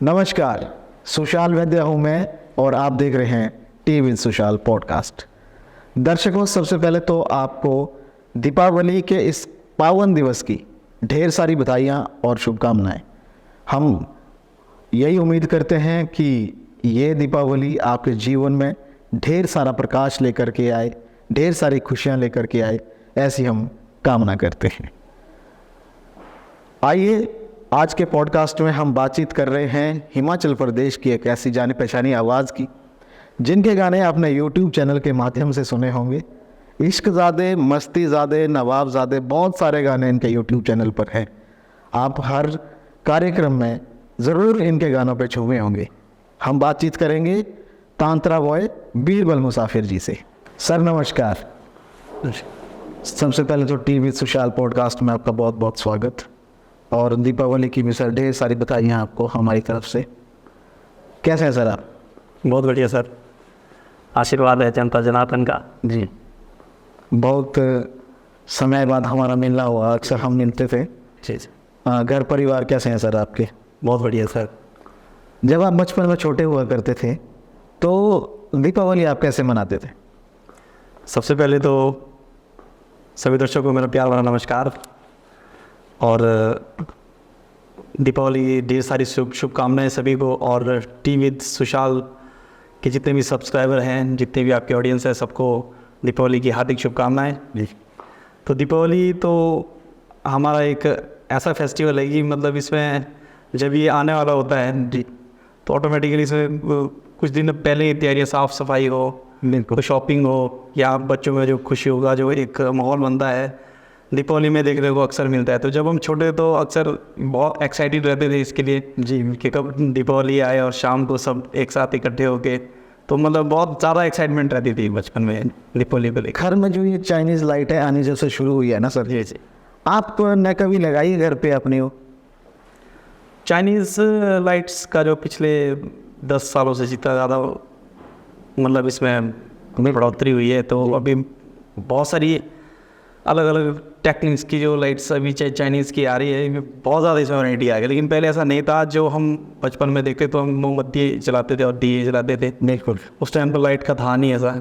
नमस्कार, सुशाल वैद्य हूँ मैं और आप देख रहे हैं टी विद सुशाल पॉडकास्ट। दर्शकों, सबसे पहले तो आपको दीपावली के इस पावन दिवस की ढेर सारी बधाइयाँ और शुभकामनाएं। हम यही उम्मीद करते हैं कि ये दीपावली आपके जीवन में ढेर सारा प्रकाश लेकर के आए, ढेर सारी खुशियाँ लेकर के आए, ऐसी हम कामना करते हैं। आइए, आज के पॉडकास्ट में हम बातचीत कर रहे हैं हिमाचल प्रदेश की एक ऐसी जानी पहचानी आवाज़ की, जिनके गाने आपने यूट्यूब चैनल के माध्यम से सुने होंगे। इश्कज़ादे, मस्तीज़ादे, नवाबज़ादे, बहुत सारे गाने इनके यूट्यूब चैनल पर हैं। आप हर कार्यक्रम में ज़रूर इनके गानों पर छूए होंगे। हम बातचीत करेंगे तांत्रा बॉय बीरबल मुसाफिर जी से। सर नमस्कार। सबसे पहले तो टी विद सुशाल पॉडकास्ट में आपका बहुत बहुत स्वागत, और दीपावली की भी सर ढेर सारी बधाइयाँ आपको हमारी तरफ से। कैसे हैं सर आप? बहुत बढ़िया सर, आशीर्वाद है जनता जनार्दन का। जी, बहुत समय बाद हमारा मिलना हुआ। अक्सर हम मिलते थे। जी। घर परिवार कैसे हैं सर आपके? बहुत बढ़िया सर। जब आप बचपन में छोटे हुआ करते थे तो दीपावली आप कैसे मनाते थे? सबसे पहले तो सभी दर्शकों को मेरा प्यार भरा नमस्कार, और दीपावली ढेर सारी शुभकामनाएं सभी को। और टी विद सुशाल के जितने भी सब्सक्राइबर हैं, जितने भी आपके ऑडियंस है, सबको दीपावली की हार्दिक शुभकामनाएं। जी। तो दीपावली तो हमारा एक ऐसा फेस्टिवल है कि मतलब इसमें जब ये आने वाला होता है जी, तो ऑटोमेटिकली इसमें कुछ दिन पहले ही तैयारियाँ, साफ़ सफाई हो, तो शॉपिंग हो, या बच्चों में जो खुशी होगा, जो एक माहौल बनता है दीपावली में देखने को अक्सर मिलता है। तो जब हम छोटे तो अक्सर बहुत एक्साइटेड रहते थे इसके लिए जी, कि कब दीपावली आए और शाम को सब एक साथ इकट्ठे होके, तो मतलब बहुत ज़्यादा एक्साइटमेंट रहती थी बचपन में दीपावली को लेकर। घर में जो ये चाइनीज़ लाइट है आनी जब से शुरू हुई है ना सर, जी, आप न कभी लगाई घर पे अपने हो? चाइनीज़ लाइट्स का जो पिछले 10 सालों से जितना ज़्यादा मतलब इसमें बढ़ोतरी हुई है, तो अभी बहुत सारी अलग अलग टेक्निक्स की जो लाइट्स अभी चाइनीज़ की आ रही है, बहुत ज़्यादा इसमें वैरायटी आ गई। लेकिन पहले ऐसा नहीं था। जो हम बचपन में देखते तो हम मोमबत्ती जलाते थे और दिए जलाते थे। बिल्कुल, उस टाइम पर लाइट का था नहीं ऐसा।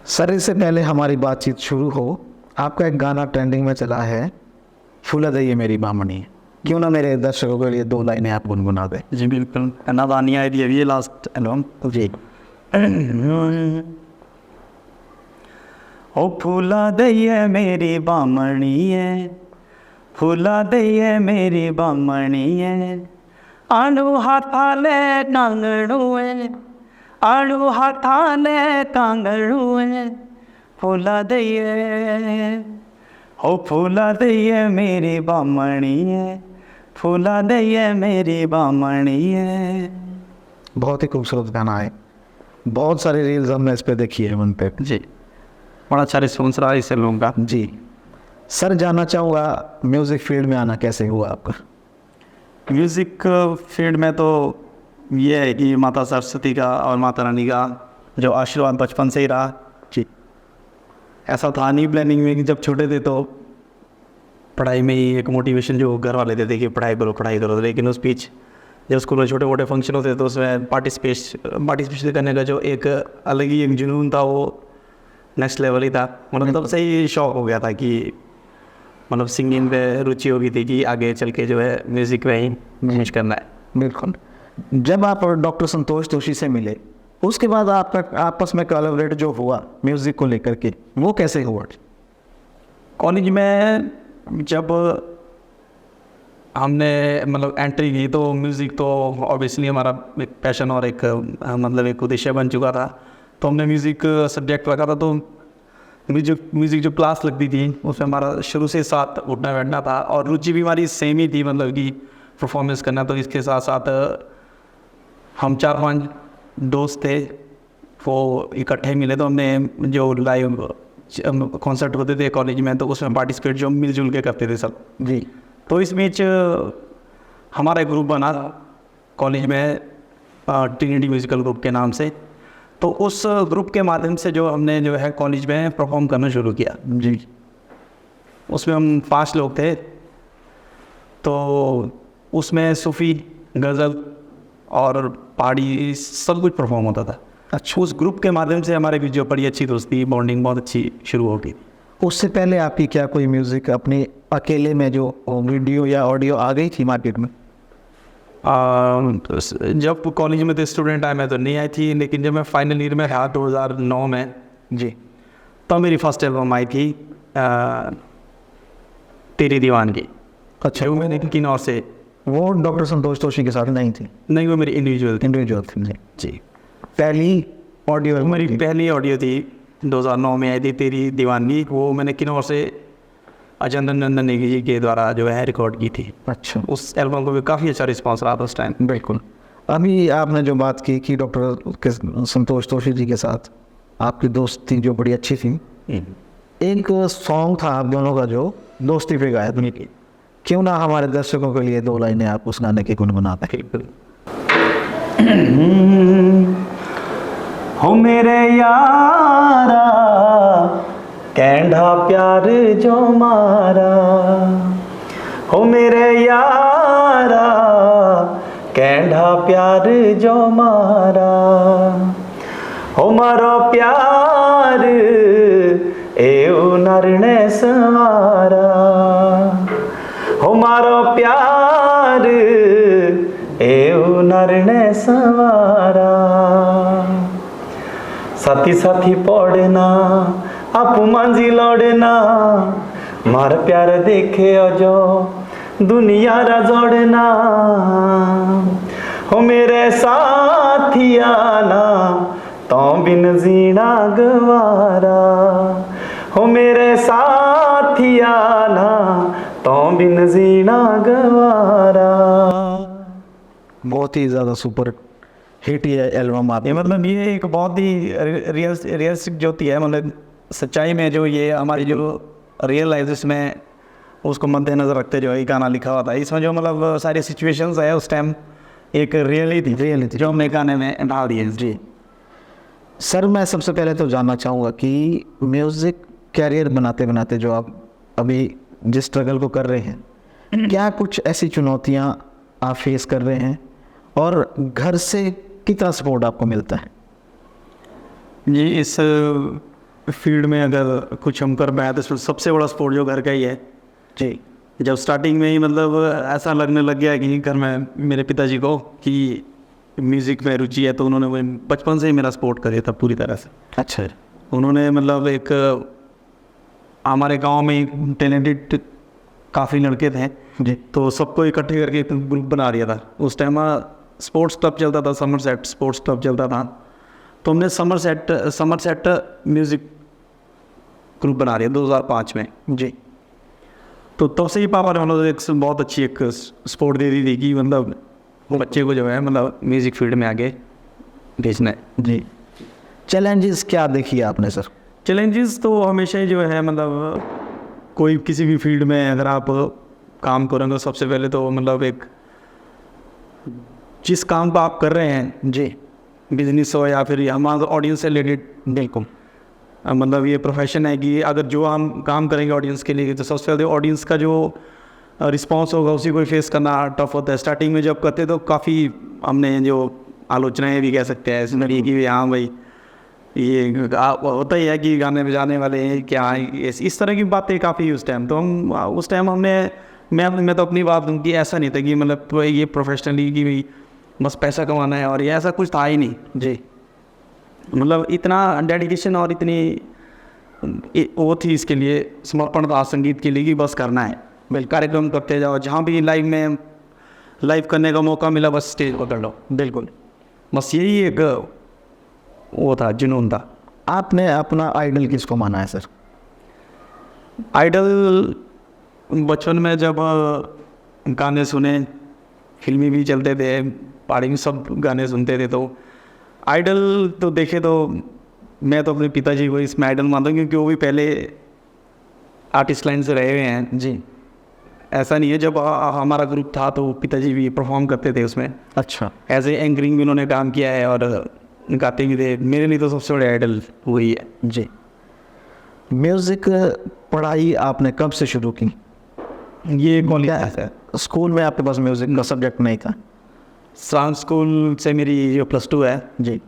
सर, इससे पहले हमारी बातचीत शुरू हो, आपका एक गाना ट्रेंडिंग में चला है, फूला दइए मेरी बामणी। क्यों ना मेरे दर्शकों के लिए 2 लाइनें आप गुनगुना दें? जी बिल्कुल। नादानिया ये लास्ट एल्बम जी। ओ फूला दइए मेरी बामणिए, फूला दइए मेरी बामणिए, आलू हाथाले कांगड़ुए, आलू हाथाले कांगड़ुए, फूला दइए, ओ फूला दइए मेरी बामणिए, फूला दइए मेरी बामणिए। बहुत ही खूबसूरत गाना है। बहुत सारे रील्स हमने इस पे देखी है मन पे जी, बड़ा अच्छा रिस्पॉन्स रहा इस एल्बम का जी। सर, जानना चाहूँगा म्यूज़िक फील्ड में आना कैसे हुआ आपका? म्यूज़िक फील्ड में तो ये है कि माता सरस्वती का और माता रानी का जो आशीर्वाद बचपन से ही रहा जी। ऐसा था नहीं प्लानिंग में कि जब छोटे थे तो पढ़ाई में ही एक मोटिवेशन जो घर वाले देते कि पढ़ाई करो, लेकिन उस बीच जब स्कूल में छोटे मोटे फंक्शन होते तो उसमें पार्टिसिपेशन करने का जो एक अलग ही एक जुनून था, वो नेक्स्ट लेवल ही था। मतलब तब से ही शौक हो गया था कि मतलब सिंगिंग पे रुचि हो गई थी कि आगे चल के जो है म्यूज़िक में ही मैनेज करना है। बिल्कुल। जब आप डॉक्टर संतोष जोशी से मिले, उसके बाद आपका आपस में कोलैबोरेट जो हुआ म्यूज़िक को लेकर के, वो कैसे हुआ? कॉलेज में जब हमने मतलब एंट्री की तो म्यूज़िक तो ऑब्वियसली हमारा एक पैशन और एक मतलब एक उद्देश्य बन चुका था। तो हमने म्यूज़िक सब्जेक्ट रखा था। तो म्यूज़िक जो क्लास लगती थी उसमें हमारा शुरू से साथ उठना बैठना था, और रुचि भी हमारी सेम ही थी, मतलब कि परफॉर्मेंस करना। तो इसके साथ साथ हम 4-5 दोस्त थे, वो इकट्ठे मिले। तो हमने जो लाइव कॉन्सर्ट होते थे कॉलेज में, तो उसमें पार्टिसिपेट जो मिलजुल के करते थे सब जी। तो इस बीच हमारा एक ग्रुप बना कॉलेज में, ट्रिनिटी म्यूज़िकल ग्रुप के नाम से। तो उस ग्रुप के माध्यम से जो हमने जो है कॉलेज में परफॉर्म करना शुरू किया जी। उसमें हम 5 लोग थे। तो उसमें सूफ़ी गज़ल और पहाड़ी सब कुछ परफॉर्म होता था। अच्छा, उस ग्रुप के माध्यम से हमारे बीच जो बड़ी अच्छी दोस्ती बॉन्डिंग बहुत अच्छी शुरू हो गई। उससे पहले आपकी क्या कोई म्यूज़िक अपने अकेले में जो वीडियो या ऑडियो आ गई थी मार्केट में? जब कॉलेज में थे स्टूडेंट टाइम में तो नहीं आई थी, लेकिन जब मैं फाइनल ईयर में था 2009 में जी, तब मेरी फर्स्ट एल्बम आई थी तेरी दीवानगी। अच्छा, वो मैंने किन्नौर से, वो डॉक्टर संतोष तोषी के साथ नहीं थी? नहीं वो मेरी इंडिविजुअल थी। इंडिविजुअल थी जी। जी, पहली ऑडियो वो मेरी पहली ऑडियो थी, 2009 में आई थी तेरी दीवानगी। वो मैंने किन्नौर से अजय नंदन नेगी जी के द्वारा जो है रिकॉर्ड की थी। अच्छा, उस एल्बम को भी काफ़ी अच्छा रिस्पांस रहा था उस टाइम। बिल्कुल। अभी आपने जो बात की कि डॉक्टर संतोष तोषी जी के साथ आपकी दोस्ती जो बड़ी अच्छी थी, एक सॉन्ग था आप दोनों का जो दोस्ती पे गाया था, क्यों ना हमारे दर्शकों के लिए 2 लाइनें आप उस गाने की गुनगुनाते हैं? हो मेरे यारा कैंढा प्यार जो मारा, हो मेरे यारा कैंढा प्यार जो मारा, हो मारो प्यार एऊ नरने सवारा, हो मारो प्यार एऊ नरने सवारा। साथी साथी पड़ना आप मांझी लड़ना, मार प्यार देखे जो दुनिया रा जोड़ना, हो मेरे साथिया ना तो बिन जीना गवारा, हो मेरे साथिया ना तो बिन जीना गवारा। बहुत ही ज़्यादा सुपर हिट ये एल्बम आप, ये मतलब ये एक बहुत ही रियलिस्टिक जो होती है, मतलब सच्चाई में जो ये हमारी जो रियल लाइफ में उसको मद्देनजर रखते जो ये गाना लिखा हुआ था। इसमें जो मतलब सारी सिचुएशंस है उस टाइम एक रियलिटी रियलिटी जो हमने गाने में डाल दिए। जी सर, मैं सबसे पहले तो जानना चाहूँगा कि म्यूज़िक कैरियर बनाते बनाते जो आप अभी जिस स्ट्रगल को कर रहे हैं, क्या कुछ ऐसी चुनौतियाँ आप फेस कर रहे हैं और घर से कितना सपोर्ट आपको मिलता है? जी, इस फील्ड में अगर कुछ हम कर पाए तो सबसे बड़ा सपोर्ट जो घर का ही है। जी, जब स्टार्टिंग में ही मतलब ऐसा लगने लग गया कि घर में मेरे पिताजी को कि म्यूज़िक में रुचि है, तो उन्होंने बचपन से ही मेरा सपोर्ट करे था पूरी तरह से। अच्छा उन्होंने मतलब एक हमारे गांव में टैलेंटेड काफ़ी लड़के थे जी, तो सबको इकट्ठे करके एक ग्रुप बना दिया था। उस टाइम स्पोर्ट्स क्लब चलता था, समरसेट स्पोर्ट्स क्लब चलता था, तो हमने समरसेट म्यूज़िक ग्रुप बना दिया 2005 में। जी, तो तब से ही पापा ने मतलब एक बहुत अच्छी एक सपोर्ट दे दी थी कि मतलब बच्चे को जो है मतलब म्यूज़िक फील्ड में आगे भेजना है। जी। चैलेंजेस क्या देखी आपने सर? चैलेंजेस तो हमेशा ही जो है मतलब कोई किसी भी फील्ड में अगर आप काम करेंगे, सबसे पहले तो मतलब एक जिस काम को आप कर रहे हैं, जी, बिजनेस हो या फिर हमारा ऑडियंस से रिलेटेड, बिल्कुल, मतलब ये प्रोफेशन है कि अगर जो हम काम करेंगे ऑडियंस के लिए तो सबसे पहले ऑडियंस का जो रिस्पांस होगा उसी को फेस करना टफ होता है। स्टार्टिंग में जब करते तो काफ़ी हमने जो आलोचनाएं भी कह सकते हैं इसमें कि हाँ भाई ये होता ही है कि गाने बजाने वाले हैं क्या है, इस तरह की बातें काफ़ी उस टाइम। तो हम उस टाइम मैं तो अपनी बात दूँ कि ऐसा नहीं था कि मतलब ये प्रोफेशनली कि भाई बस पैसा कमाना है, और ये ऐसा कुछ था ही नहीं जी। मतलब इतना डेडिकेशन और इतनी वो थी इसके लिए, समर्पण था संगीत के लिए कि बस करना है, बिल्कुल कार्यक्रम करते जाओ, जहाँ भी लाइव करने का मौका मिला बस स्टेज पर कर लो, बिल्कुल बस यही एक वो था, जुनून था। आपने अपना आइडल किसको माना है सर? आइडल बचपन में जब गाने सुने, फिल्मी भी चलते थे, पहाड़ी में सब गाने सुनते थे, तो आइडल तो देखे तो मैं तो अपने पिताजी को इसमें आइडल मानता हूँ क्योंकि वो भी पहले आर्टिस्ट लाइन से रहे हुए हैं जी। ऐसा नहीं है, जब हमारा ग्रुप था तो पिताजी भी परफॉर्म करते थे उसमें, अच्छा, एज ए एंकरिंग भी उन्होंने काम किया है और गाते भी थे। मेरे लिए तो सबसे बड़े आइडल वही है जी। म्यूज़िक पढ़ाई आपने कब से शुरू की? ये कॉलेज क्या है। स्कूल में आपके पास म्यूज़िक का सब्जेक्ट नहीं था? स्रान स्कूल से मेरी जो +2 है जी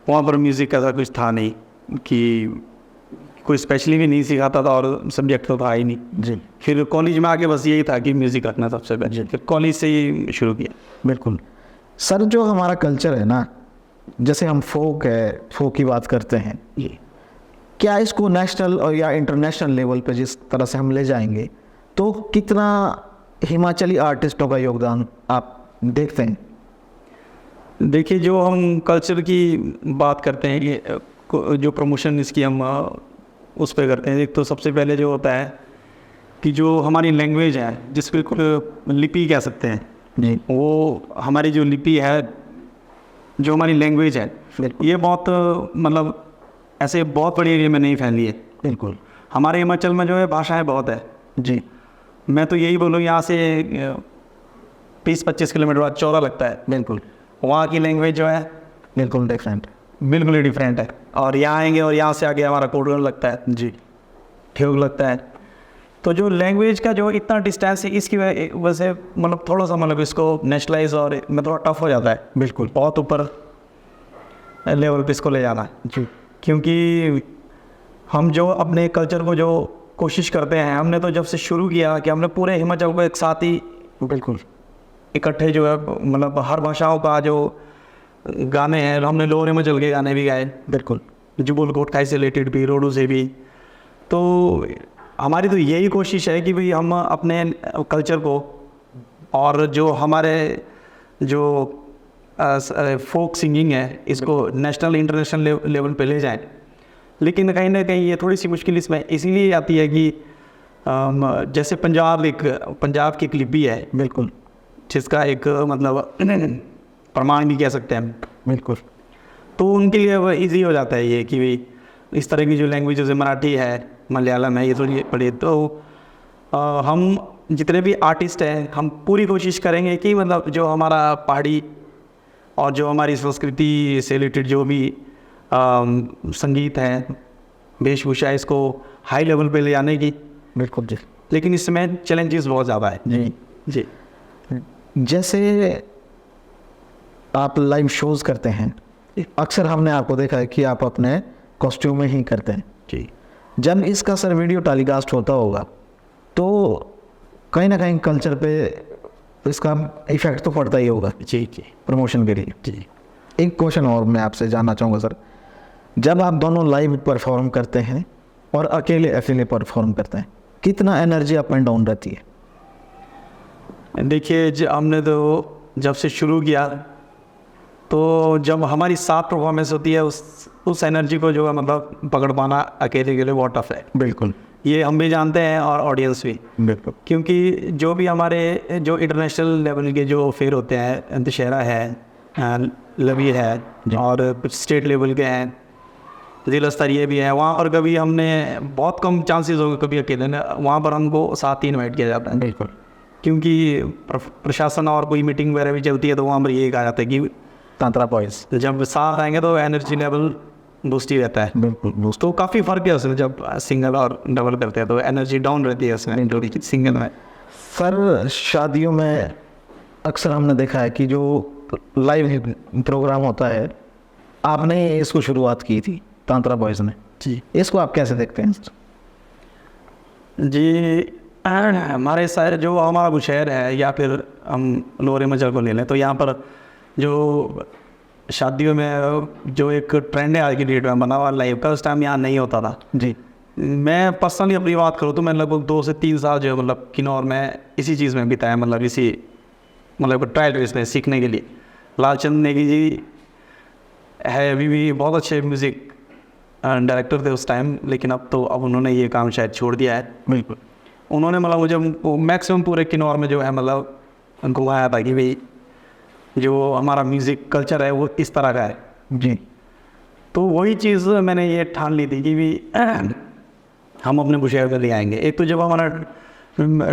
वहाँ पर म्यूज़िक का ऐसा कुछ था नहीं कि कोई स्पेशली भी नहीं सिखाता था और सब्जेक्ट तो था ही नहीं। जी फिर कॉलेज में आके बस यही था कि म्यूज़िक रखना सबसे पहले, फिर कॉलेज से ही शुरू किया। बिल्कुल सर, जो हमारा कल्चर है ना, जैसे हम फोक की बात करते हैं, जी क्या इसको नेशनल और या इंटरनेशनल लेवल पे जिस तरह से हम ले जाएंगे तो कितना हिमाचली आर्टिस्टों का योगदान आप देखते हैं? देखिए, जो हम कल्चर की बात करते हैं कि जो प्रमोशन इसकी हम उस पर करते हैं, एक तो सबसे पहले जो होता है कि जो हमारी लैंग्वेज है, जिस बिल्कुल लिपि कह सकते हैं जी वो हमारी जो लिपि है, जो हमारी लैंग्वेज है, ये बहुत मतलब ऐसे बहुत बड़ी एरिया में नहीं फैली है। बिल्कुल हमारे हिमाचल में जो है भाषाएं बहुत है। जी मैं तो यही बोलूँ, यहाँ से 20-25 किलोमीटर बाद चौरा लगता है, बिल्कुल वहाँ की लैंग्वेज जो है बिल्कुल डिफरेंट। बिल्कुल ही डिफरेंट है। और यहाँ आएंगे और यहाँ से आगे हमारा कोडगढ़ लगता है, जी ठेउग लगता है। तो जो लैंग्वेज का जो इतना डिस्टेंस है, इसकी वजह से मतलब थोड़ा सा मतलब इसको नेशनलाइज और में थोड़ा टफ हो जाता है, बिल्कुल बहुत ऊपर लेवल पे इसको ले जाना है। जी क्योंकि हम जो अपने कल्चर को जो कोशिश करते हैं, हमने तो जब से शुरू किया कि हमने पूरे हिमाचल को एक साथ ही बिल्कुल इकट्ठे जो है मतलब हर भाषाओं का जो गाने हैं, हमने लोअर हिमाचल के गाने भी गाए, बिल्कुल जुबल कोटखाई से रिलेटेड भी, रोडू से भी। तो हमारी तो यही कोशिश है कि भाई हम अपने कल्चर को और जो हमारे जो फोक सिंगिंग है, इसको नेशनल इंटरनेशनल लेवल पे ले जाएं। लेकिन कहीं ना कहीं ये थोड़ी सी मुश्किल इसमें इसीलिए आती है कि जैसे पंजाब की एक लिपि है, बिल्कुल जिसका एक मतलब प्रमाण भी कह सकते हैं, बिल्कुल तो उनके लिए वो ईजी हो जाता है ये कि भाई इस तरह की जो लैंग्वेज जैसे मराठी है, मलयालम है, ये थोड़ी पढ़े। तो हम जितने भी आर्टिस्ट हैं, हम पूरी कोशिश करेंगे कि मतलब जो हमारा पहाड़ी और जो हमारी संस्कृति से रिलेटेड जो भी संगीत है, वेशभूषा, इसको हाई लेवल पे ले जाने की। बिल्कुल जी। लेकिन इसमें चैलेंजेस बहुत ज़्यादा है। जी जी जैसे आप लाइव शोज़ करते हैं, अक्सर हमने आपको देखा है कि आप अपने कॉस्ट्यूम में ही करते हैं। जी जब इसका सर वीडियो टेलीकास्ट होता होगा तो कहीं ना कहीं कल्चर पे इसका इफेक्ट तो पड़ता ही होगा जी जी प्रमोशन के लिए। जी एक क्वेश्चन और मैं आपसे जानना चाहूँगा सर, जब आप दोनों लाइव परफॉर्म करते हैं और अकेले परफॉर्म करते हैं, कितना एनर्जी अप एंड डाउन रहती है? देखिए, हमने तो जब से शुरू किया, तो जब हमारी साथ परफॉर्मेंस होती है, उस एनर्जी को जो है मतलब पकड़ पाना अकेले के लिए बहुत टफ है। बिल्कुल ये हम भी जानते हैं और ऑडियंस भी, बिल्कुल क्योंकि जो भी हमारे जो इंटरनेशनल लेवल के जो फेयर होते हैं, दशहरा है, लवी है और कुछ स्टेट लेवल के हैं, जिला स्तरीय भी है, वहाँ पर कभी हमने बहुत कम चांसेस हो गए कभी अकेले ने, वहाँ पर हमको साथ ही इन्वाइट किया जाता है। बिल्कुल क्योंकि प्रशासन और कोई मीटिंग वगैरह भी चलती है, तो वहाँ पर यही कहा जाता है कि तांत्रा बॉयज़ जब साथ आएंगे तो एनर्जी लेवल बूस्ट ही रहता है। बिल्कुल तो काफ़ी फ़र्क है उसमें, जब सिंगल और डबल करते हैं तो एनर्जी डाउन रहती है उसमें थोड़ी सिंगल में। सर शादियों में अक्सर हमने देखा है कि जो लाइव प्रोग्राम होता है, आपने इसको शुरुआत की थी तांत्रा बॉयज़ ने, जी इसको आप कैसे देखते हैं? जी हमारे शहर जो हमारा बुशहर है, या फिर हम लोअर हिमाचल को ले लें, तो यहाँ पर जो शादियों में जो एक ट्रेंड है आज की डेट में बना हुआ लाइव का, उस टाइम यहाँ नहीं होता था। जी मैं पर्सनली अपनी बात करूँ तो मैं लगभग 2 से 3 साल जो है मतलब किन्नौर में इसी चीज़ में बिताया, मतलब इसी मतलब ट्रायल बेस में सीखने के लिए। लालचंद नेगी जी है, अभी भी बहुत अच्छे म्यूज़िक डायरेक्टर थे उस टाइम, लेकिन अब उन्होंने ये काम शायद छोड़ दिया है। बिल्कुल उन्होंने मतलब मुझे मैक्सिमम पूरे किन्नौर में जो है मतलब घुमाया था कि भाई जो हमारा म्यूज़िक कल्चर है वो इस तरह का है। जी तो वही चीज़ मैंने ये ठान ली थी कि भी हम अपने बुशहर को ले आएंगे। एक तो जब हमारा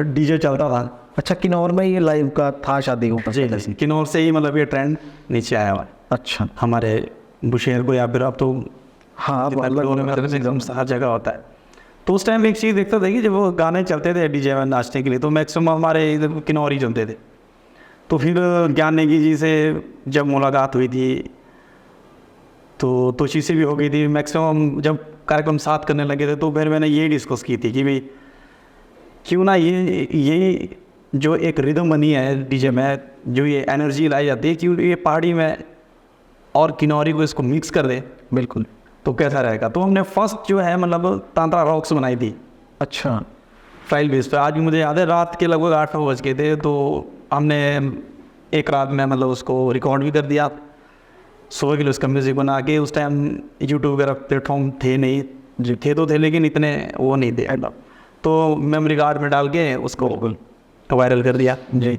डीजे चलता था, अच्छा, किन्नौर में ये लाइव का था शादी को? जी किन्नौर से ही मतलब ये ट्रेंड नीचे आया हुआ है अच्छा हमारे बुशहर को, या फिर अब तो हाँ, एकदम हर जगह होता है। तो उस टाइम एक चीज़ देखता था कि जब वो गाने चलते थे डीजे में नाचने के लिए, तो मैक्सिमम हमारे इधर किन्नौर ही चलते थे। तो फिर ज्ञान नेगी जी से जब मुलाकात हुई थी तो चीज़ें भी हो गई थी। मैक्सिमम जब कार्यक्रम साथ करने लगे थे तो फिर मैंने ये डिस्कस की थी कि भाई क्यों ना ये जो एक रिदम बनी है डीजे में, जो ये एनर्जी लाई जाती है, क्यों ये पार्टी में और किन्नौरी को इसको मिक्स कर दे, बिल्कुल। तो कैसा रहेगा। तो हमने फर्स्ट जो है मतलब तांत्रा रॉक्स बनाई थी अच्छा। ट्रायल बेस पे। आज भी मुझे याद है रात के लगभग 8-9 बज गए थे, तो हमने एक रात में मतलब उसको रिकॉर्ड भी कर दिया। सुबह के लिए उसका म्यूज़िक बना के, उस टाइम यूट्यूब वगैरह प्लेटफॉर्म थे नहीं जी, थे लेकिन इतने वो नहीं थे, तो मेमोरी कार्ड में डाल के उसको वायरल कर दिया जी।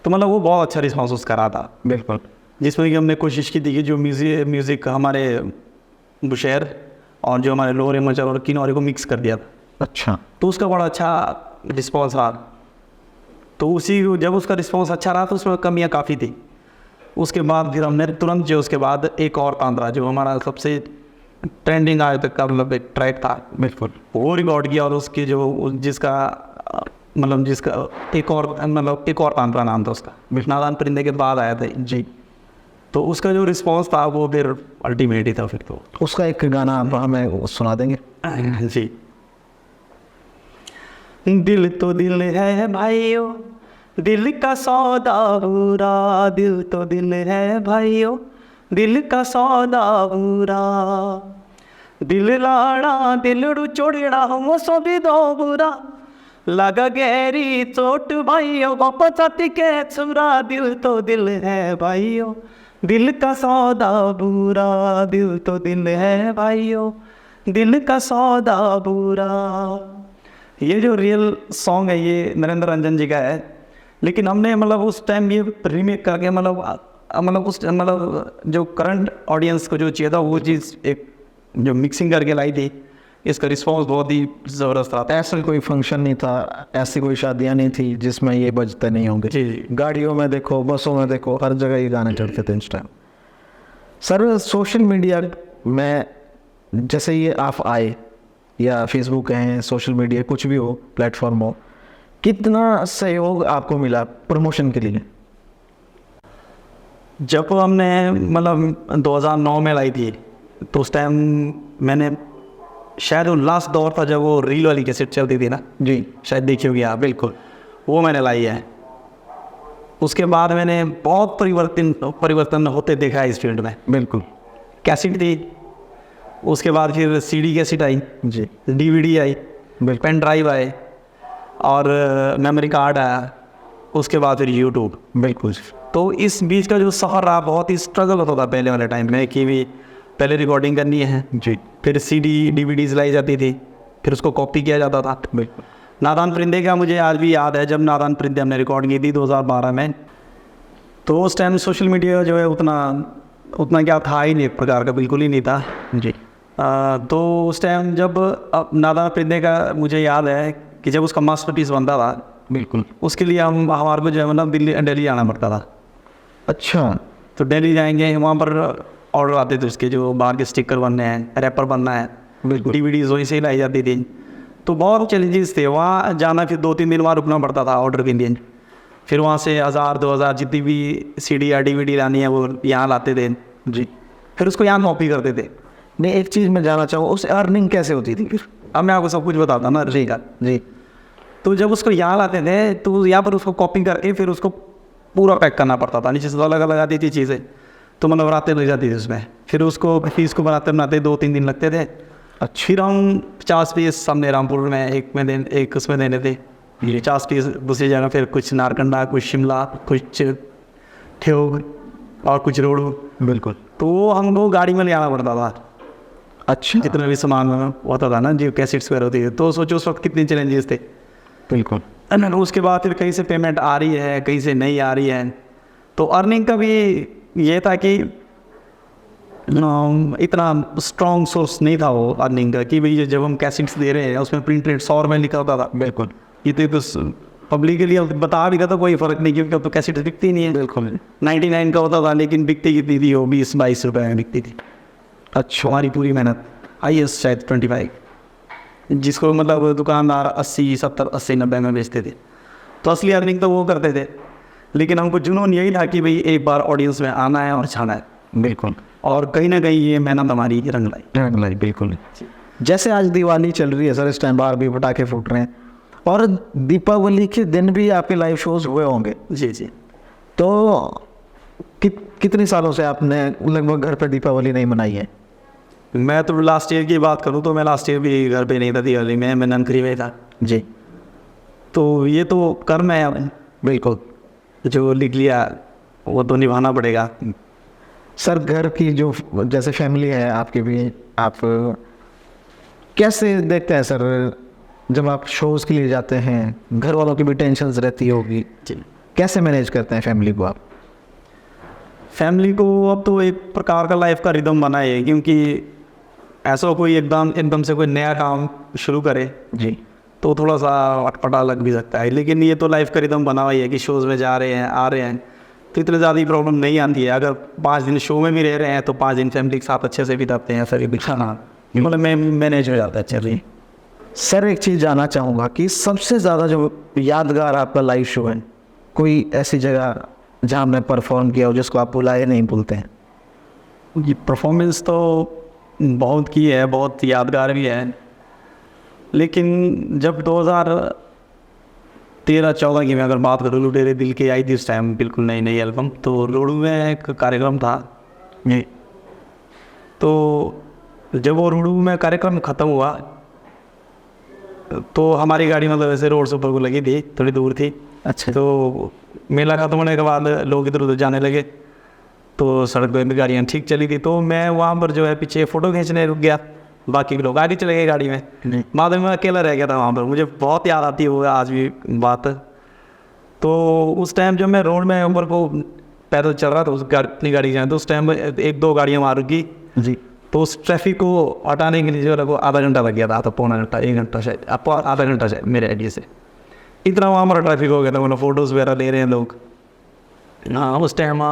तो मतलब वो बहुत अच्छा रिस्पॉन्स उसका रहा था। बिल्कुल। जिसमें कि हमने कोशिश की थी कि जो म्यूज़िक हमारे बुशहर और जो हमारे लोअर हिमाचल और किन्नौरी को मिक्स कर दिया था। अच्छा। तो उसका बड़ा अच्छा रिस्पॉन्स रहा। तो जब उसका रिस्पॉन्स अच्छा रहा तो उसमें कमियां काफ़ी थी। उसके बाद फिर हमने तुरंत जो उसके बाद एक और तांत्रा जो हमारा सबसे ट्रेंडिंग आज तक का मतलब एक ट्रैक था, बिल्कुल, वो रिकॉर्ड किया। और उसके जो जिसका एक और तांत्रा नाम था उसका, नादान परिंदे के बाद आया था जी। तो उसका जो रिस्पॉन्स था वो फिर अल्टीमेट ही था। फिर तो उसका एक गाना आप हमें सुना देंगे जी। दिल तो दिल है भाइयों, दिल का सौदा पूरा, दिल तो दिल है भाइयों, दिल का सौदा पूरा, दिल लाड़ा दिल रू चोड़ना हम सभी दो बुरा, लगा गहरी चोट भाइयों वापस आती के छुरा, दिल तो दिल है भाइयों, दिल का सौदा पूरा, दिल तो दिल है भाइयों, दिल का सौदा पूरा। ये जो रियल सॉन्ग है ये नरेंद्र रंजन जी का है, लेकिन हमने मतलब उस टाइम ये रीमेक करके मतलब जो करंट ऑडियंस को जो चाहिए था वो चीज़ एक जो मिक्सिंग करके लाई थी। इसका रिस्पॉन्स बहुत ही ज़बरदस्त रहा। ऐसा कोई फंक्शन नहीं था, ऐसी कोई शादियाँ नहीं थी जिसमें ये बजते नहीं होंगे जी। गाड़ियों में देखो, बसों में देखो, हर जगह ये गाने चढ़ते थे इस टाइम। सर सोशल मीडिया में जैसे ये आप आए, या फेसबुक है, सोशल मीडिया कुछ भी हो, प्लेटफॉर्म हो, कितना सहयोग आपको मिला प्रमोशन के लिए? जब हमने मतलब 2009 में लाई थी तो उस टाइम मैंने शायद वो लास्ट दौर था जब वो रील वाली कैसेट चलती थी ना जी, शायद देखी होगी आप। बिल्कुल, वो मैंने लाई है। उसके बाद मैंने बहुत परिवर्तन होते देखा है इस फील्ड में। बिल्कुल, कैसेट थी, उसके बाद फिर सीडी कैसेट आई जी, डीवीडी आई, पेन ड्राइव आए और मेमोरी कार्ड आया, उसके बाद फिर यूट्यूब। बिल्कुल, तो इस बीच का जो सफ़र रहा बहुत ही स्ट्रगल होता था पहले वाले टाइम में कि भी पहले रिकॉर्डिंग करनी है जी, फिर सीडी डीवीडीज़ लाई जाती थी, फिर उसको कॉपी किया जाता था। बिल्कुल, नादान परिंदे का मुझे आज भी याद है, जब नादान परिंदे हमने रिकॉर्ड की थी 2012 में, तो उस टाइम सोशल मीडिया जो है उतना क्या था ही नहीं, एक प्रकार का बिल्कुल ही नहीं था जी। तो उस टाइम जब नादान परिंदे का मुझे याद है कि जब उसका मास्टरपीस बनता था, बिल्कुल, उसके लिए हमारे को जो है मतलब दिल्ली जाना पड़ता था। अच्छा, तो दिल्ली जाएंगे, वहाँ पर ऑर्डर आते थे उसके, जो बाहर के स्टिकर बनने हैं, रैपर बनना है, बिल्कुल, डीवीडीज़ वहीं से ही लाई जाती थी। तो बहुत चैलेंजेस थे, वहाँ जाना, फिर 2-3 दिन वहाँ रुकना पड़ता था ऑर्डर के लिए, फिर वहाँ से 1000-2000 जितनी भी सीडी या डीवीडी लानी है वो यहाँ लाते थे जी, फिर उसको यहाँ कॉपी करते थे। मैं एक चीज़ में जानना चाहूँ, उस अर्निंग कैसे होती थी फिर? अब मैं आपको सब कुछ बताता ना जी का जी। तो जब उसको यहाँ लाते थे तो यहाँ पर उसको कॉपी करके फिर उसको पूरा पैक करना पड़ता था, नीचे से अलग अलग आती थी चीज़ें, तो मतलब रातें लग जाती थी उसमें, फिर उसको बनाते 2-3 दिन लगते थे। अच्छा, फिर हम 50 पीस सामने रामपुर में एक उसमें देने थे, 50 पीस दूसरी जगह, फिर कुछ नारकंडा, कुछ शिमला, कुछ ठेयोग और कुछ रोड़ू। बिल्कुल, तो हमको गाड़ी में ले आना पड़ता था। अच्छा, जितना भी सामान होता था ना जो कैसेट्स वगैरह होती है, तो सोचो उस वक्त कितने चैलेंजेस थे। बिल्कुल, उसके बाद फिर कहीं से पेमेंट आ रही है, कहीं से नहीं आ रही है, तो अर्निंग का भी ये था कि इतना स्ट्रॉन्ग सोर्स नहीं था वो अर्निंग का कि भाई जब हम कैसेट्स दे रहे हैं उसमें प्रिंट रेट 100 रुपये लिखा होता था। बिल्कुल, ये तो पब्लिक के लिए बता भी था, कोई फ़र्क नहीं, क्योंकि अब तो कैसेट्स बिकती नहीं है। बिल्कुल, 99 का होता था, लेकिन बिकती कितनी थी वो 20-22 रुपये में बिकती थी। अच्छा, हमारी पूरी मेहनत IS शायद 25, जिसको मतलब दुकानदार 80, 70, 80, 90 में बेचते थे, तो असली अर्निंग तो वो करते थे। लेकिन हमको जुनून यही था कि भाई एक बार ऑडियंस में आना है और छाना है। बिल्कुल और कहीं ना कहीं ये मेहनत हमारी रंग लाई। बिल्कुल। जैसे आज दिवाली चल रही है सर, इस टाइम बाहर भी पटाखे फूट रहे हैं और दीपावली के दिन भी आपके लाइव शोज हुए होंगे। जी जी। तो कितने सालों से आपने लगभग घर पर दीपावली नहीं मनाई है? मैं तो लास्ट ईयर की बात करूँ तो मैं लास्ट ईयर भी घर पे नहीं था दिवाली में, मैं ननकरी में था जी। तो ये तो कर्म है, बिल्कुल, जो लिख लिया वो तो निभाना पड़ेगा। सर घर की जो जैसे फैमिली है आपके भी, आप कैसे देखते हैं सर जब आप शोज़ के लिए जाते हैं? घर वालों की भी टेंशन्स रहती होगी जी। कैसे मैनेज करते हैं फैमिली को आप? फैमिली को अब तो एक प्रकार का लाइफ का रिदम बना है, क्योंकि ऐसा कोई एकदम से कोई नया काम शुरू करे जी तो थोड़ा सा अटपटा लग भी सकता है, लेकिन ये तो लाइफ का रिदम बना हुआ ही है कि शोज़ में जा रहे हैं आ रहे हैं तो इतनी ज़्यादा प्रॉब्लम नहीं आती है। अगर 5 दिन शो में भी रह रहे हैं तो 5 दिन फैमिली के साथ अच्छे से बिताते हैं, सर बिछाना मतलब मैं मैनेज हो जाता है अच्छे से। सर एक चीज़ जानना चाहूँगा कि सबसे ज़्यादा जो यादगार आपका लाइव शो है, कोई ऐसी जगह जहाँ आपने परफॉर्म किया हो जिसको आप भुलाए नहीं भूलते हैं? ये परफॉर्मेंस तो बहुत की है, बहुत यादगार भी है, लेकिन जब 2013-14 की मैं अगर बात करूँ, लुटेरे दिल के आई थी उस टाइम बिल्कुल नई नई एल्बम, तो रोडू में एक कार्यक्रम था। तो जब वो रोडू में कार्यक्रम ख़त्म हुआ तो हमारी गाड़ी मतलब ऐसे रोड से ऊपर को लगी थी, थोड़ी दूर थी। अच्छा। तो मेला ख़त्म होने के बाद लोग इधर उधर जाने लगे तो सड़क पर भी गाड़ियाँ ठीक चली थी, तो मैं वहाँ पर जो है पीछे फ़ोटो खींचने रुक गया, बाकी लोग आगे चले गए गाड़ी में, बाद में मैं अकेला रह गया था वहाँ पर। मुझे बहुत याद आती है वो आज भी बात। तो उस टाइम जब मैं रोड में ऊपर को पैदल चल रहा था अपनी गाड़ी जाए, तो उस टाइम 1-2 गाड़ियाँ वहाँ रुकी जी। तो उस ट्रैफिक को हटाने के लिए जो है आधा घंटा लग गया था, तो पौना घंटा 1 घंटा शायद, आधा घंटा शायद मेरे आइडिया से, इतना वहाँ हमारा ट्रैफिक हो गया था। मतलब फ़ोटोज़ वगैरह ले रहे हैं लोग। हाँ उस टाइम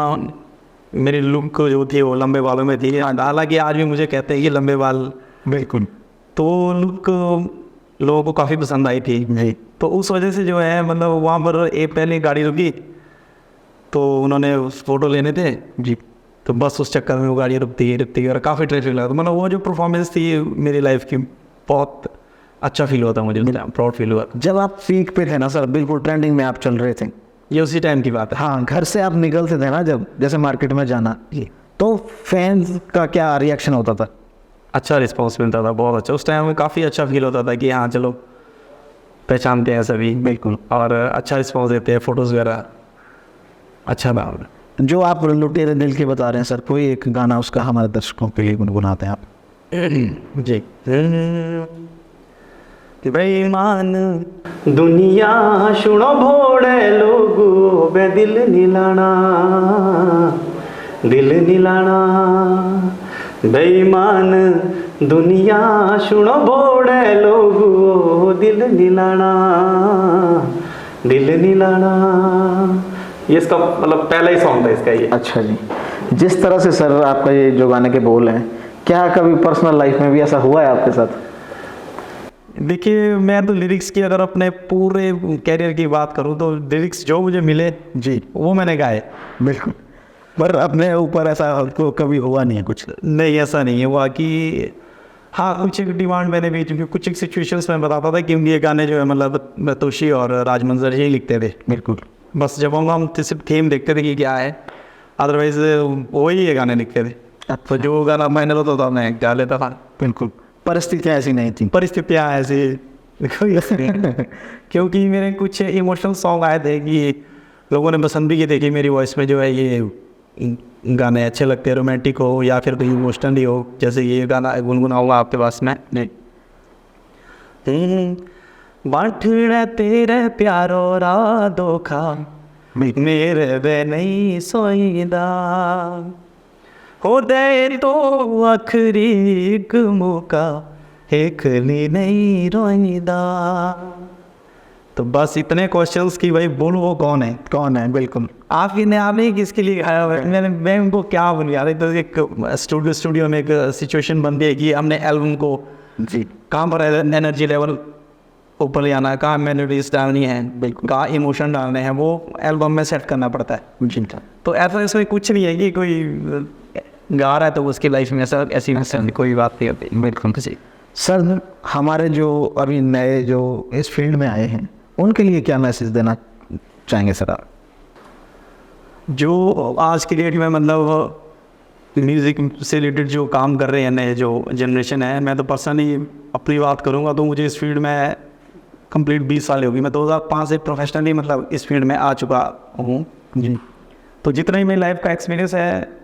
मेरी लुक जो थी वो लंबे बालों में थी, हालांकि आज भी मुझे कहते हैं कि लंबे बाल। बिल्कुल। तो लुक लोगों को काफ़ी पसंद आई थी जी। तो उस वजह से जो है मतलब वहाँ पर एक पहले गाड़ी रुकी तो उन्होंने फ़ोटो लेने थे जी। तो बस उस चक्कर में वो गाड़ी रुकती और काफ़ी ट्रैफिक लगा। तो मतलब वो जो परफॉर्मेंस थी मेरी लाइफ की, बहुत अच्छा फील हुआ था मुझे, प्राउड फील हुआ। जब आप पीक पे थे ना सर, बिल्कुल ट्रेंडिंग में आप चल रहे थे, ये उसी टाइम की बात है। हाँ, घर से आप निकलते थे ना जब, जैसे मार्केट में जाना, तो फैंस का क्या रिएक्शन होता था? अच्छा रिस्पॉन्स मिलता था, बहुत अच्छा। उस टाइम में काफ़ी अच्छा फील होता था कि हाँ चलो पहचानते हैं सभी, बिल्कुल, और अच्छा रिस्पॉन्स देते हैं, फ़ोटोज़ वगैरह अच्छा था। जो आप लुटेरे दिल के बता रहे हैं सर, कोई एक गाना उसका हमारे दर्शकों के लिए गुनगुनाते हैं आप? जी। बेईमान दुनिया सुनो भोड़े लोगो बे दिल नीलाना बेईमान दुनिया सुनो भोड़े लोगो दिल नीलाना। ये इसका मतलब पहला ही सॉन्ग था इसका ये। अच्छा जी। जिस तरह से सर आपका ये जो गाने के बोल हैं, क्या कभी पर्सनल लाइफ में भी ऐसा हुआ है आपके साथ? देखिए मैं तो लिरिक्स की अगर अपने पूरे कैरियर की बात करूं तो लिरिक्स जो मुझे मिले जी वो मैंने गाए। बिल्कुल, पर अपने ऊपर ऐसा को कभी हुआ नहीं है कुछ? नहीं, ऐसा नहीं हुआ कि हाँ कुछ एक डिमांड मैंने भी, क्योंकि कुछ एक सिचुएशंस में बताता था कि ये गाने जो है मतलब तोशी और राजमंजर ही लिखते थे। बिल्कुल, बस जब हम सिर्फ थीम देखते थे कि क्या है, अदरवाइज वही ये गाने लिखते थे। तो जो गाना फाइनल होता था मैं गा लेता था। बिल्कुल, परिस्थितियाँ ऐसी नहीं थी। परिस्थितियाँ ऐसी क्योंकि मेरे कुछ इमोशनल सॉन्ग आए थे कि लोगों ने पसंद भी किए थे कि मेरी वॉइस में जो है ये गाने अच्छे लगते हैं, रोमांटिक हो या फिर कोई इमोशनल ही हो, जैसे ये गाना गुनगुनाऊंगा आपके पास में। नहीं बांटने तेरे प्यारो रा धोखा मेरे बे नहीं सोईदा हो दे तो आखिरी एक मौका एकली नहीं रोईदा। तो बस इतने क्वेश्चंस की भाई बोलो वो कौन है। बिल्कुल, आप ही ने आपने किसके लिए गाया हुआ है? मैं उनको क्या बोलूँ यार। तो एक स्टूडियो में एक सिचुएशन बनती है कि हमने एल्बम को जी कहाँ पर एनर्जी लेवल ऊपर ले आना है, कहाँ मेलोडीज डालनी है, बिल्कुल कहाँ इमोशन डालने हैं, वो एल्बम में सेट करना पड़ता है। जी तो ऐसा इसमें कुछ नहीं है कि कोई गा रहा है तो उसकी लाइफ में ऐसा ऐसी कोई बात नहीं होती। बिल्कुल जी। सर, हमारे जो अभी नए जो इस फील्ड में आए हैं उनके लिए क्या मैसेज देना चाहेंगे सर आप? जो आज की डेट में मतलब म्यूज़िक से रिलेटेड जो काम कर रहे हैं नए जो जनरेशन है, मैं तो पर्सनली अपनी बात करूँगा तो मुझे इस फील्ड में कंप्लीट 20 साल होगी। मैं 2005 से प्रोफेशनली मतलब इस फील्ड में आ चुका हूँ जी। तो जितना ही मेरी लाइफ का एक्सपीरियंस है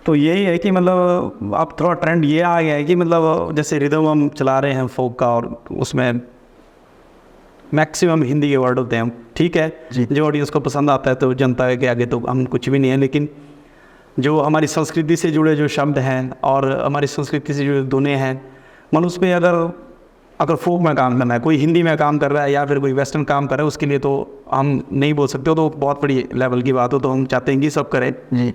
तो यही है कि मतलब अब थोड़ा ट्रेंड ये आ गया है कि मतलब जैसे रिदम हम चला रहे हैं फोक का और उसमें मैक्सिमम हिंदी के वर्ड होते हैं, ठीक है जी। जो ऑडियंस को पसंद आता है तो जनता के आगे तो हम कुछ भी नहीं है, लेकिन जो हमारी संस्कृति से जुड़े जो शब्द हैं और हमारी संस्कृति से जुड़े धुनें हैं मतलब उसमें अगर फोक में काम करना है, कोई हिंदी में काम कर रहा है या फिर कोई वेस्टर्न काम कर रहा है, उसके लिए तो हम नहीं बोल सकते हो, तो बहुत बड़ी लेवल की बात हो, तो हम चाहते हैं कि सब करें जी।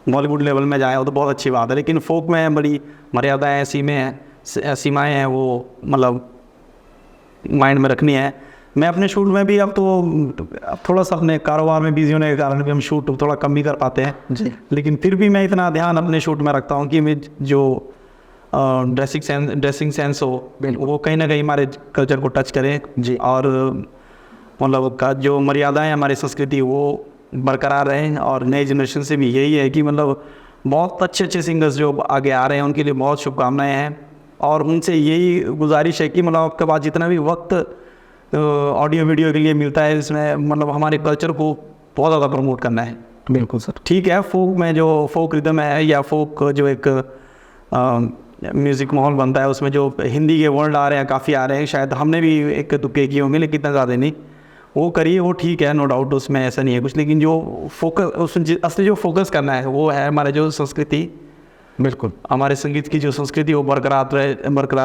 बॉलीवुड लेवल में जाए वो तो बहुत अच्छी बात है, लेकिन फोक में बड़ी मर्यादाएँ सीमाएँ हैं, वो मतलब माइंड में रखनी है। मैं अपने शूट में भी अब थोड़ा सा अपने कारोबार में बिजी होने के कारण भी हम शूट थोड़ा कम ही कर पाते हैं जी। लेकिन फिर भी मैं इतना ध्यान अपने शूट में रखता हूँ कि मैं जो ड्रेसिंग सेंस हो वो कहीं ना कहीं हमारे कल्चर को टच करे जी। और मतलब का जो मर्यादाएं हमारी संस्कृति वो बरकरार रहें। और नए जनरेशन से भी यही है कि मतलब बहुत अच्छे सिंगर्स जो आगे आ रहे हैं उनके लिए बहुत शुभकामनाएं हैं और उनसे यही गुजारिश है कि मतलब आपके पास जितना भी वक्त ऑडियो वीडियो के लिए मिलता है इसमें मतलब हमारे कल्चर को बहुत ज़्यादा प्रमोट करना है। बिल्कुल सर। ठीक है, फोक में जो फोक रिदम है या फोक जो एक म्यूज़िक माहौल बनता है उसमें जो हिंदी के वर्ड आ रहे हैं काफ़ी आ रहे हैं, शायद हमने भी एक तुक्के किए होंगे लेकिन इतना ज़्यादा नहीं, वो करिए वो ठीक है, नो डाउट उसमें ऐसा नहीं है कुछ, लेकिन जो फोकस उसमें असली जो फोकस करना है वो है हमारे जो संस्कृति, बिल्कुल हमारे संगीत की जो संस्कृति वो बरकरार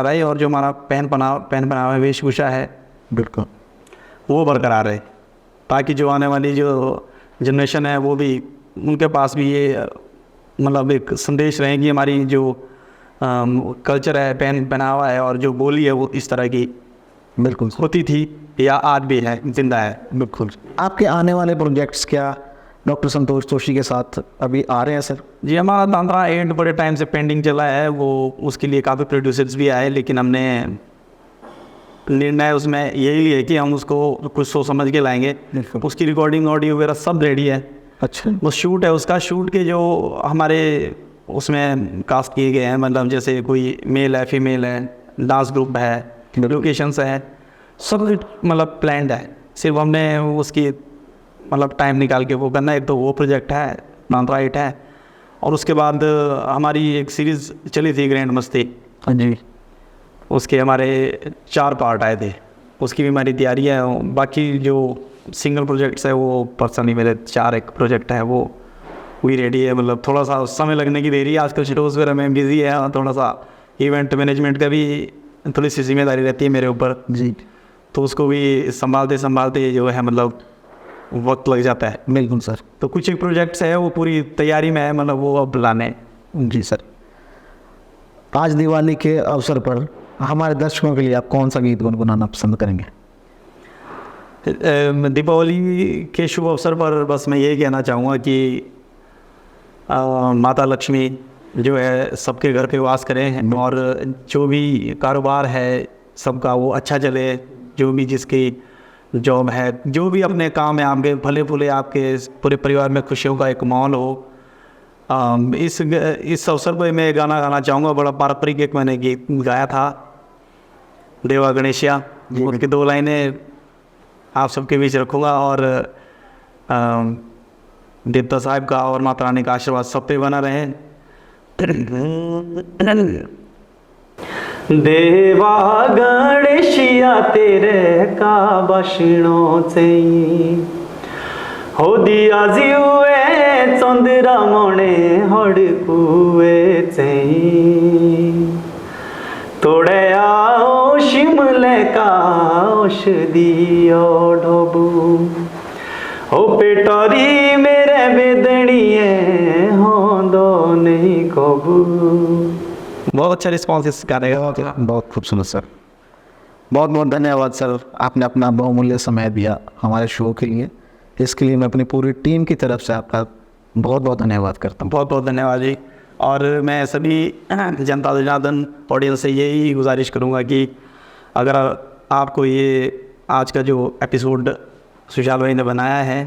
रहे और जो हमारा पहन पहनावा वेशभूषा है बिल्कुल वो बरकरार रहे, ताकि जो आने वाली जो जनरेशन है वो भी उनके पास भी ये मतलब एक संदेश रहे कि हमारी जो कल्चर है पहनावा है और जो बोली है वो इस तरह की बिल्कुल होती थी या आज भी है, जिंदा है। बिल्कुल। आपके आने वाले प्रोजेक्ट्स क्या डॉक्टर संतोष जोशी के साथ अभी आ रहे हैं सर? जी, हमारा तांत्रा 8 बड़े टाइम से पेंडिंग चला है, वो उसके लिए काफ़ी प्रोड्यूसर्स भी आए लेकिन हमने निर्णय उसमें यही लिया कि हम उसको कुछ सोच समझ के लाएंगे। उसकी रिकॉर्डिंग ऑडियो वगैरह सब रेडी है। अच्छा। वो शूट है उसका, शूट के जो हमारे उसमें कास्ट किए गए हैं मतलब जैसे कोई मेल है फीमेल है डांस ग्रुप है लोकेशंस है सब मतलब प्लान्ड है, सिर्फ हमने उसकी मतलब टाइम निकाल के वो करना है। एक तो वो प्रोजेक्ट है तांत्रा 8 है और उसके बाद हमारी एक सीरीज़ चली थी ग्रैंड मस्ती। हाँ जी। उसके हमारे 4 पार्ट आए थे, उसकी भी हमारी तैयारी है। बाकी जो सिंगल प्रोजेक्ट्स है वो पर्सनली मेरे 4 एक प्रोजेक्ट है वो भी रेडी है, मतलब थोड़ा सा समय लगने की देरी है, आजकल शेड्यूल्स वगैरह में बिजी है और थोड़ा सा इवेंट मैनेजमेंट का भी थोड़ी सी जिम्मेदारी रहती है मेरे ऊपर जी। तो उसको भी संभालते जो है मतलब वक्त लग जाता है। बिल्कुल सर। तो कुछ एक प्रोजेक्ट्स है वो पूरी तैयारी में है, मतलब वो अब लाने। जी सर। आज दिवाली के अवसर पर हमारे दर्शकों के लिए आप कौन सा गीत गुनगुनाना पसंद करेंगे? दीपावली के शुभ अवसर पर बस मैं ये कहना चाहूँगा कि माता लक्ष्मी जो है सबके घर पे वास करें और जो भी कारोबार है सबका वो अच्छा चले, जो भी जिसकी जॉब है जो भी अपने काम है आपके भले फूले आपके पूरे परिवार में खुशियों का एक माहौल हो। इस अवसर पर मैं गाना गाना चाहूँगा, बड़ा पारंपरिक एक मैंने गीत गाया था देवा गणेशिया, उसकी 2 लाइनें आप सबके बीच रखूँगा और देवता साहब का और माता रानी का आशीर्वाद सब पे बना रहे। देवा गणेशिया तेरे का बसणों से हो दिया जीवे चंद्रा मणे हड़कुए से तोड़े आओ शिमले का औषधियो ढोबू हो पेटरी मेरे बेदनिए हो दो नहीं कबू। बहुत अच्छा रिस्पॉन्स इस गाने का। बहुत खूबसूरत सर। बहुत बहुत धन्यवाद सर, आपने अपना बहुमूल्य समय दिया हमारे शो के लिए। इसके लिए मैं अपनी पूरी टीम की तरफ से आपका बहुत बहुत धन्यवाद करता हूँ। बहुत बहुत धन्यवाद जी। और मैं सभी जनता जनार्दन ऑडियंस से यही गुजारिश करूँगा कि अगर आपको ये आज का जो एपिसोड सुशाल भाई ने बनाया है,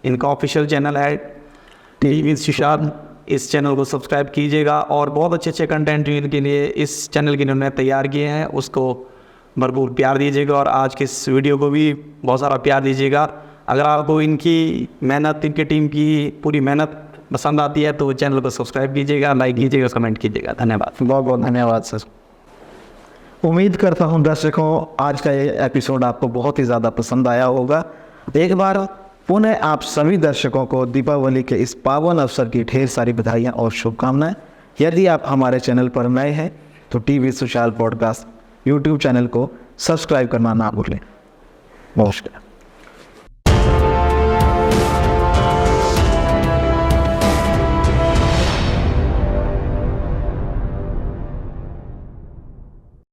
इनका ऑफिशियल चैनल है टी विद सुशाल, इस चैनल को सब्सक्राइब कीजिएगा और बहुत अच्छे अच्छे कंटेंट इनके लिए इस चैनल के इन्होंने तैयार किए हैं, उसको भरपूर प्यार दीजिएगा और आज के इस वीडियो को भी बहुत सारा प्यार दीजिएगा। अगर आपको इनकी मेहनत, इनकी टीम की पूरी मेहनत पसंद आती है तो चैनल को सब्सक्राइब कीजिएगा, लाइक कीजिएगा, कमेंट कीजिएगा। धन्यवाद। बहुत बहुत धन्यवाद सर। उम्मीद करता हूँ दर्शकों आज का ये एपिसोड आपको बहुत ही ज़्यादा पसंद आया होगा। एक बार पुनः आप सभी दर्शकों को दीपावली के इस पावन अवसर की ढेर सारी बधाइयाँ और शुभकामनाएं। यदि आप हमारे चैनल पर नए हैं तो tea with Sushal podcast YouTube channel को सब्सक्राइब करना ना भूलें। नमस्कार।